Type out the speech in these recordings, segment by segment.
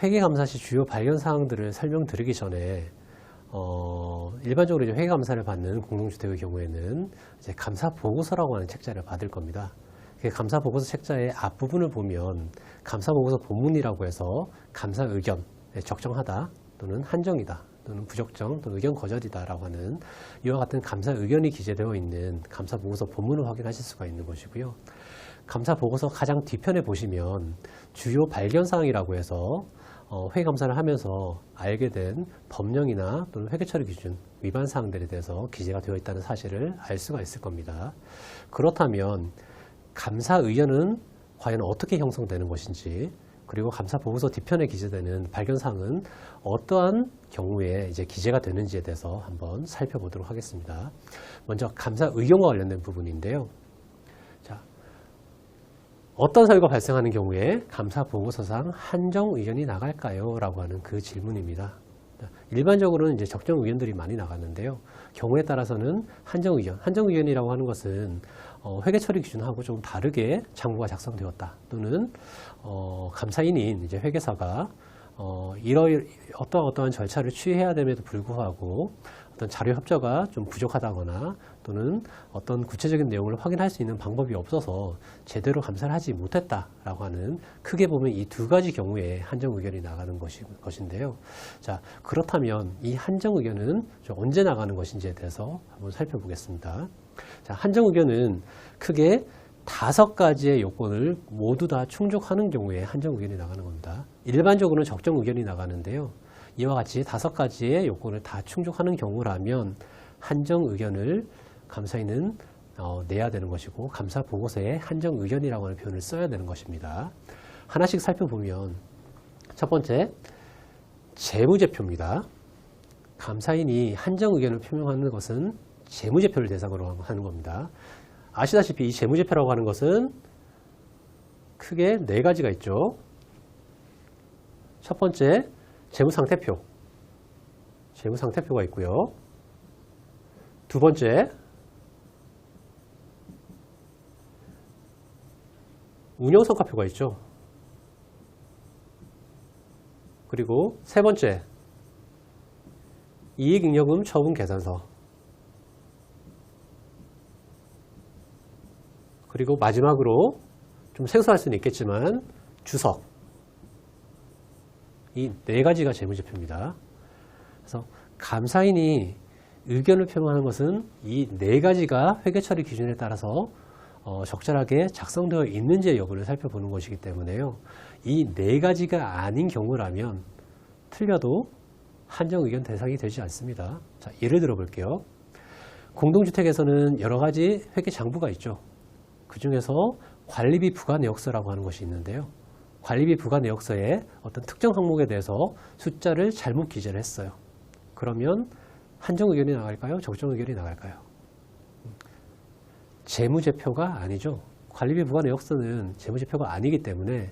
회계감사 시 주요 발견 사항들을 설명드리기 전에 일반적으로 이제 회계감사를 받는 공동주택의 경우에는 이제 감사보고서라고 하는 책자를 받을 겁니다. 감사보고서 책자의 앞부분을 보면 감사보고서 본문이라고 해서 감사 의견, 적정하다 또는 한정이다 또는 부적정 또는 의견 거절이다라고 하는 이와 같은 감사 의견이 기재되어 있는 감사보고서 본문을 확인하실 수가 있는 것이고요. 감사보고서 가장 뒤편에 보시면 주요 발견사항이라고 해서 회계감사를 하면서 알게 된 법령이나 또는 회계처리 기준 위반 사항들에 대해서 기재가 되어 있다는 사실을 알 수가 있을 겁니다. 그렇다면 감사 의견은 과연 어떻게 형성되는 것인지, 그리고 감사보고서 뒤편에 기재되는 발견사항은 어떠한 경우에 이제 기재가 되는지에 대해서 한번 살펴보도록 하겠습니다. 먼저 감사 의견과 관련된 부분인데요. 자, 어떤 사유가 발생하는 경우에 감사보고서상 한정 의견이 나갈까요? 라고 하는 그 질문입니다. 일반적으로는 이제 적정 의견들이 많이 나가는데요. 경우에 따라서는 한정 의견이라고 하는 것은 회계 처리 기준하고 좀 다르게 장부가 작성되었다. 또는 감사인인 이제 회계사가 어떠한 절차를 취해야 됨에도 불구하고 어떤 자료 협조가 좀 부족하다거나 또는 어떤 구체적인 내용을 확인할 수 있는 방법이 없어서 제대로 감사를 하지 못했다라고 하는, 크게 보면 이 두 가지 경우에 한정 의견이 나가는 것인데요. 자, 그렇다면 이 한정 의견은 언제 나가는 것인지에 대해서 한번 살펴보겠습니다. 자, 한정 의견은 크게 5가지의 요건을 모두 다 충족하는 경우에 한정 의견이 나가는 겁니다. 일반적으로는 적정 의견이 나가는데요. 이와 같이 5가지의 요건을 다 충족하는 경우라면 한정 의견을 감사인은 내야 되는 것이고, 감사 보고서에 한정 의견이라고 하는 표현을 써야 되는 것입니다. 하나씩 살펴보면 첫 번째, 재무제표입니다. 감사인이 한정 의견을 표명하는 것은 재무제표를 대상으로 하는 겁니다. 아시다시피 이 재무제표라고 하는 것은 크게 4가지가 있죠. 첫 번째, 재무상태표가 있고요. 두 번째, 운영성과표가 있죠. 그리고 세 번째, 이익잉여금 처분 계산서. 그리고 마지막으로 좀 생소할 수는 있겠지만 주석. 이 4가지가 재무제표입니다. 그래서 감사인이 의견을 표명하는 것은 이 4가지가 회계처리 기준에 따라서 적절하게 작성되어 있는지의 여부를 살펴보는 것이기 때문에요. 이 4가지가 아닌 경우라면 틀려도 한정 의견 대상이 되지 않습니다. 자, 예를 들어 볼게요. 공동주택에서는 여러 가지 회계 장부가 있죠. 그 중에서 관리비 부과 내역서라고 하는 것이 있는데요. 관리비 부과 내역서에 어떤 특정 항목에 대해서 숫자를 잘못 기재를 했어요. 그러면 한정 의견이 나갈까요? 적정 의견이 나갈까요? 재무제표가 아니죠. 관리비 부과 내역서는 재무제표가 아니기 때문에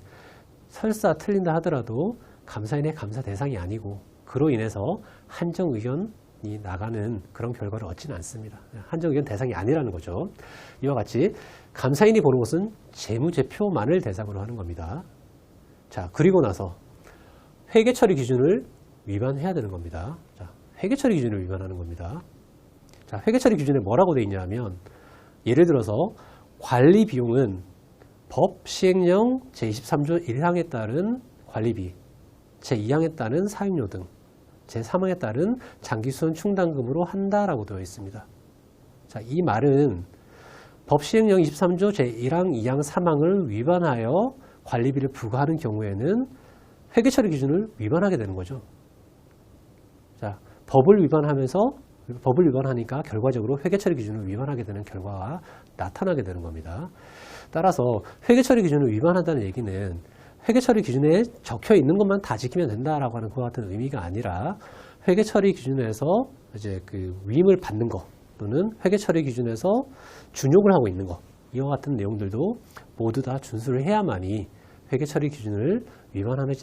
설사 틀린다 하더라도 감사인의 감사 대상이 아니고, 그로 인해서 한정 의견이 나가는 그런 결과를 얻지는 않습니다. 한정 의견 대상이 아니라는 거죠. 이와 같이 감사인이 보는 것은 재무제표만을 대상으로 하는 겁니다. 자, 그리고 나서 회계처리 기준을 위반해야 되는 겁니다. 자, 회계처리 기준을 위반하는 겁니다. 자, 회계처리 기준에 뭐라고 되어 있냐면, 예를 들어서 관리 비용은 법 시행령 제23조 1항에 따른 관리비, 제2항에 따른 사임료 등 제3항에 따른 장기수선 충당금으로 한다라고 되어 있습니다. 자, 이 말은 법 시행령 23조 제1항, 2항, 3항을 위반하여 관리비를 부과하는 경우에는 회계처리 기준을 위반하게 되는 거죠. 자, 법을 위반하니까 결과적으로 회계처리 기준을 위반하게 되는 결과가 나타나게 되는 겁니다. 따라서 회계처리 기준을 위반한다는 얘기는 회계처리 기준에 적혀 있는 것만 다 지키면 된다라고 하는 그와 같은 의미가 아니라, 회계처리 기준에서 이제 그 위임을 받는 것, 또는 회계처리 기준에서 준용을 하고 있는 것, 이와 같은 내용들도 모두 다 준수를 해야만이 회계처리 기준을 위반하는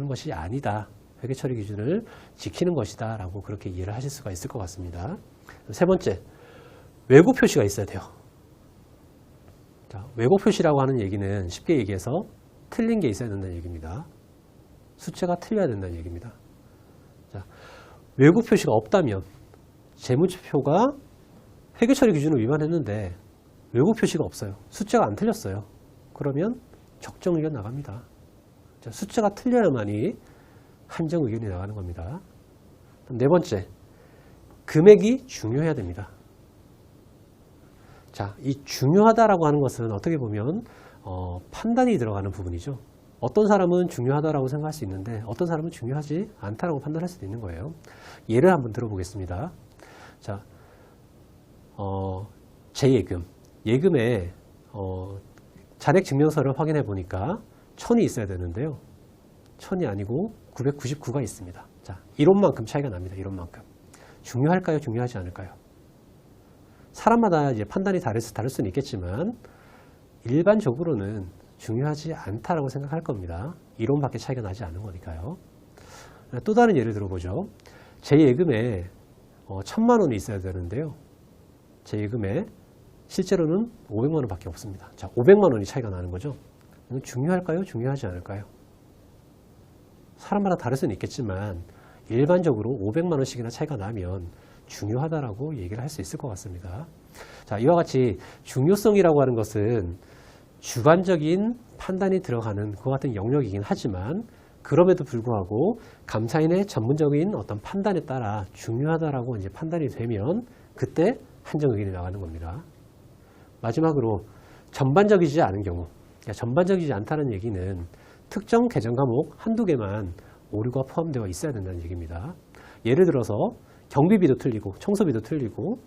것이 아니다, 회계처리 기준을 지키는 것이다 라고 그렇게 이해를 하실 수가 있을 것 같습니다. 세 번째, 왜곡 표시가 있어야 돼요. 자, 왜곡 표시라고 하는 얘기는 쉽게 얘기해서 틀린 게 있어야 된다는 얘기입니다. 숫자가 틀려야 된다는 얘기입니다. 자, 왜곡 표시가 없다면 재무제표가 회계처리 기준을 위반했는데 왜곡 표시가 없어요. 숫자가 안 틀렸어요. 그러면 적정 의견 나갑니다. 자, 숫자가 틀려야만이 한정 의견이 나가는 겁니다. 네 번째, 금액이 중요해야 됩니다. 자, 이 중요하다라고 하는 것은 어떻게 보면 판단이 들어가는 부분이죠. 어떤 사람은 중요하다라고 생각할 수 있는데 어떤 사람은 중요하지 않다라고 판단할 수도 있는 거예요. 예를 한번 들어보겠습니다. 자, 재예금. 예금에 잔액 증명서를 확인해 보니까 1000이 있어야 되는데요. 1000이 아니고 999가 있습니다. 자, 이론만큼 차이가 납니다. 이론만큼. 중요할까요? 중요하지 않을까요? 사람마다 이제 판단이 다를 수는 있겠지만 일반적으로는 중요하지 않다라고 생각할 겁니다. 이론밖에 차이가 나지 않은 거니까요. 또 다른 예를 들어보죠. 제 예금에 1000만 원이 있어야 되는데요. 제 예금에 실제로는 500만 원밖에 없습니다. 자, 500만 원이 차이가 나는 거죠. 중요할까요? 중요하지 않을까요? 사람마다 다를 수는 있겠지만 일반적으로 500만 원씩이나 차이가 나면 중요하다라고 얘기를 할 수 있을 것 같습니다. 자, 이와 같이 중요성이라고 하는 것은 주관적인 판단이 들어가는 그와 같은 영역이긴 하지만 그럼에도 불구하고 감사인의 전문적인 어떤 판단에 따라 중요하다라고 이제 판단이 되면 그때 한정 의견이 나가는 겁니다. 마지막으로 전반적이지 않은 경우, 그러니까 전반적이지 않다는 얘기는 특정 계정 과목 한두 개만 오류가 포함되어 있어야 된다는 얘기입니다. 예를 들어서 경비비도 틀리고 청소비도 틀리고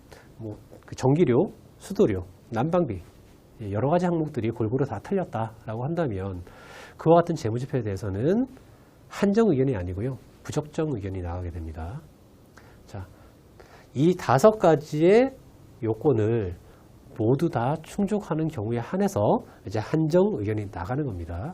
그 전기료, 수도료, 난방비 여러 가지 항목들이 골고루 다 틀렸다라고 한다면 그와 같은 재무제표에 대해서는 한정 의견이 아니고요. 부적정 의견이 나가게 됩니다. 자, 이 5가지의 요건을 모두 다 충족하는 경우에 한해서 이제 한정 의견이 나가는 겁니다.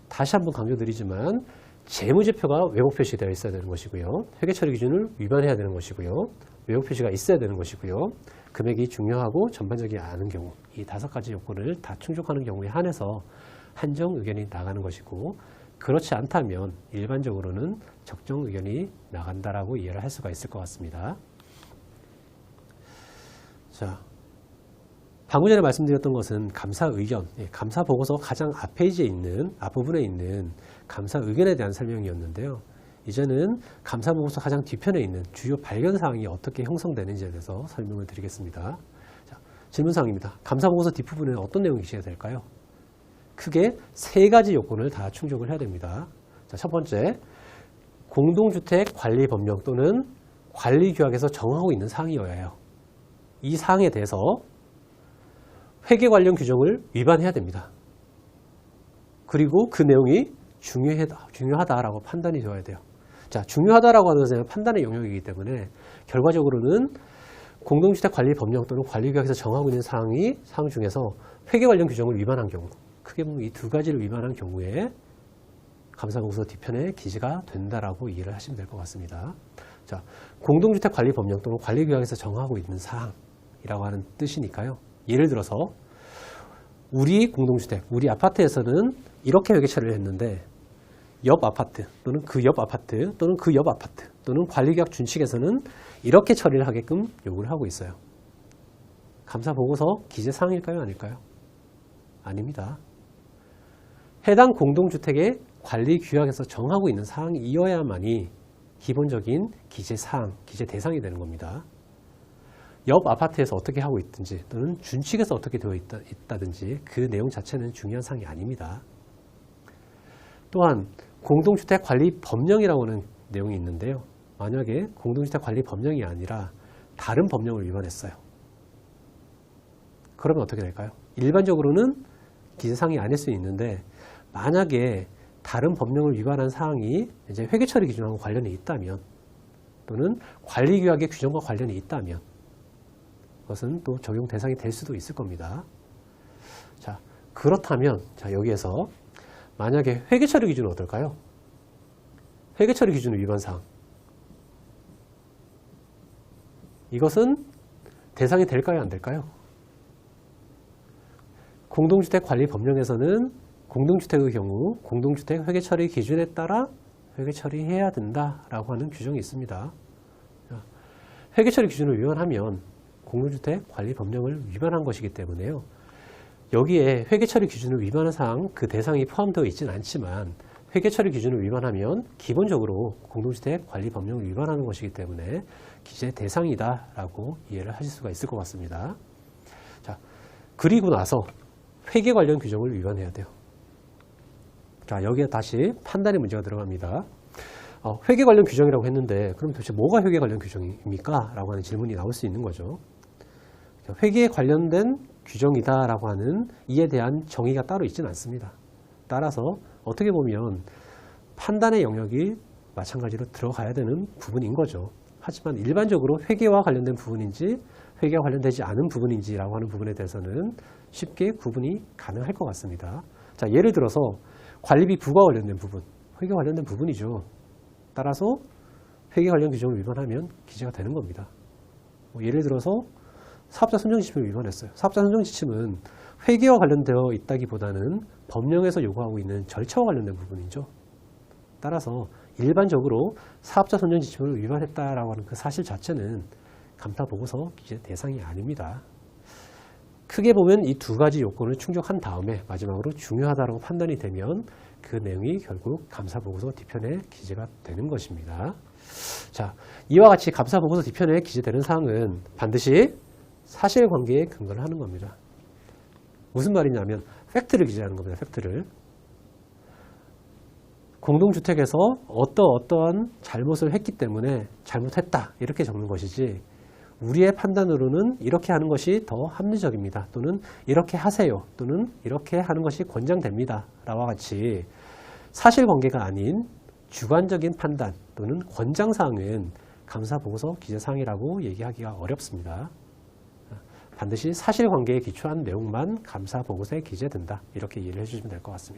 다시 한번 강조드리지만 재무제표가 왜곡 표시되어 있어야 되는 것이고요. 회계처리 기준을 위반해야 되는 것이고요. 왜곡 표시가 있어야 되는 것이고요. 금액이 중요하고 전반적이지 않은 경우 이 5가지 요건을 다 충족하는 경우에 한해서 한정 의견이 나가는 것이고 그렇지 않다면 일반적으로는 적정 의견이 나간다라고 이해를 할 수가 있을 것 같습니다. 자, 방금 전에 말씀드렸던 것은 감사 의견, 감사 보고서 가장 앞페이지에 있는 앞부분에 있는 감사 의견에 대한 설명이었는데요. 이제는 감사 보고서 가장 뒤편에 있는 주요 발견 사항이 어떻게 형성되는지에 대해서 설명을 드리겠습니다. 자, 질문 사항입니다. 감사 보고서 뒷부분에 어떤 내용이 기재가 될까요? 크게 3가지 요건을 다 충족을 해야 됩니다. 자, 첫 번째, 공동주택 관리 법령 또는 관리규약에서 정하고 있는 사항이어야 해요. 이 사항에 대해서 회계 관련 규정을 위반해야 됩니다. 그리고 그 내용이 중요하다라고 판단이 되어야 돼요. 자, 중요하다라고 하는 것은 판단의 영역이기 때문에 결과적으로는 공동주택 관리 법령 또는 관리규약에서 정하고 있는 사항 중에서 회계 관련 규정을 위반한 경우, 크게 보면 이 2가지를 위반한 경우에 감사보고서 뒤편에 기재가 된다라고 이해를 하시면 될 것 같습니다. 자, 공동주택 관리 법령 또는 관리규약에서 정하고 있는 사항이라고 하는 뜻이니까요. 예를 들어서 우리 공동주택, 우리 아파트에서는 이렇게 회계 처리를 했는데 옆 아파트 또는 그 옆 아파트 또는 그 옆 아파트 또는 관리규약 준칙에서는 이렇게 처리를 하게끔 요구를 하고 있어요. 감사보고서 기재사항일까요? 아닐까요? 아닙니다. 해당 공동주택의 관리규약에서 정하고 있는 사항이어야만이 기본적인 기재사항, 기재 대상이 되는 겁니다. 옆 아파트에서 어떻게 하고 있든지 또는 준칙에서 어떻게 되어 있다든지 그 내용 자체는 중요한 사항이 아닙니다. 또한 공동주택 관리 법령이라고 하는 내용이 있는데요. 만약에 공동주택 관리 법령이 아니라 다른 법령을 위반했어요. 그러면 어떻게 될까요? 일반적으로는 기재사항이 아닐 수 있는데 만약에 다른 법령을 위반한 사항이 이제 회계처리 기준하고 관련이 있다면 또는 관리규약의 규정과 관련이 있다면 그것은 또 적용 대상이 될 수도 있을 겁니다. 자, 그렇다면 자, 여기에서 만약에 회계처리 기준은 어떨까요? 회계처리 기준의 위반 사항. 이것은 대상이 될까요? 안 될까요? 공동주택 관리 법령에서는 공동주택의 경우 공동주택 회계 처리 기준에 따라 회계 처리해야 된다라고 하는 규정이 있습니다. 회계 처리 기준을 위반하면 공동주택 관리 법령을 위반한 것이기 때문에요. 여기에 회계 처리 기준을 위반한 사항 그 대상이 포함되어 있지는 않지만 회계 처리 기준을 위반하면 기본적으로 공동주택 관리 법령을 위반하는 것이기 때문에 기재 대상이다라고 이해를 하실 수가 있을 것 같습니다. 자, 그리고 나서 회계 관련 규정을 위반해야 돼요. 자, 여기에 다시 판단의 문제가 들어갑니다. 회계 관련 규정이라고 했는데 그럼 도대체 뭐가 회계 관련 규정입니까? 라고 하는 질문이 나올 수 있는 거죠. 회계에 관련된 규정이다라고 하는 이에 대한 정의가 따로 있지는 않습니다. 따라서 어떻게 보면 판단의 영역이 마찬가지로 들어가야 되는 부분인 거죠. 하지만 일반적으로 회계와 관련된 부분인지 회계와 관련되지 않은 부분인지라고 하는 부분에 대해서는 쉽게 구분이 가능할 것 같습니다. 자, 예를 들어서 관리비 부과 관련된 부분, 회계 관련된 부분이죠. 따라서 회계 관련 규정을 위반하면 기재가 되는 겁니다. 예를 들어서 사업자 선정 지침을 위반했어요. 사업자 선정 지침은 회계와 관련되어 있다기보다는 법령에서 요구하고 있는 절차와 관련된 부분이죠. 따라서 일반적으로 사업자 선정 지침을 위반했다라고 하는 그 사실 자체는 감사보고서 기재 대상이 아닙니다. 크게 보면 이 두 가지 요건을 충족한 다음에 마지막으로 중요하다고 판단이 되면 그 내용이 결국 감사보고서 뒤편에 기재가 되는 것입니다. 자, 이와 같이 감사보고서 뒤편에 기재되는 사항은 반드시 사실관계에 근거를 하는 겁니다. 무슨 말이냐면 팩트를 기재하는 겁니다. 팩트를. 공동주택에서 어떠한 잘못을 했기 때문에 잘못했다 이렇게 적는 것이지 우리의 판단으로는 이렇게 하는 것이 더 합리적입니다. 또는 이렇게 하세요. 또는 이렇게 하는 것이 권장됩니다. 라와 같이 사실관계가 아닌 주관적인 판단 또는 권장사항은 감사보고서 기재사항이라고 얘기하기가 어렵습니다. 반드시 사실관계에 기초한 내용만 감사보고서에 기재된다. 이렇게 이해를 해주시면 될 것 같습니다.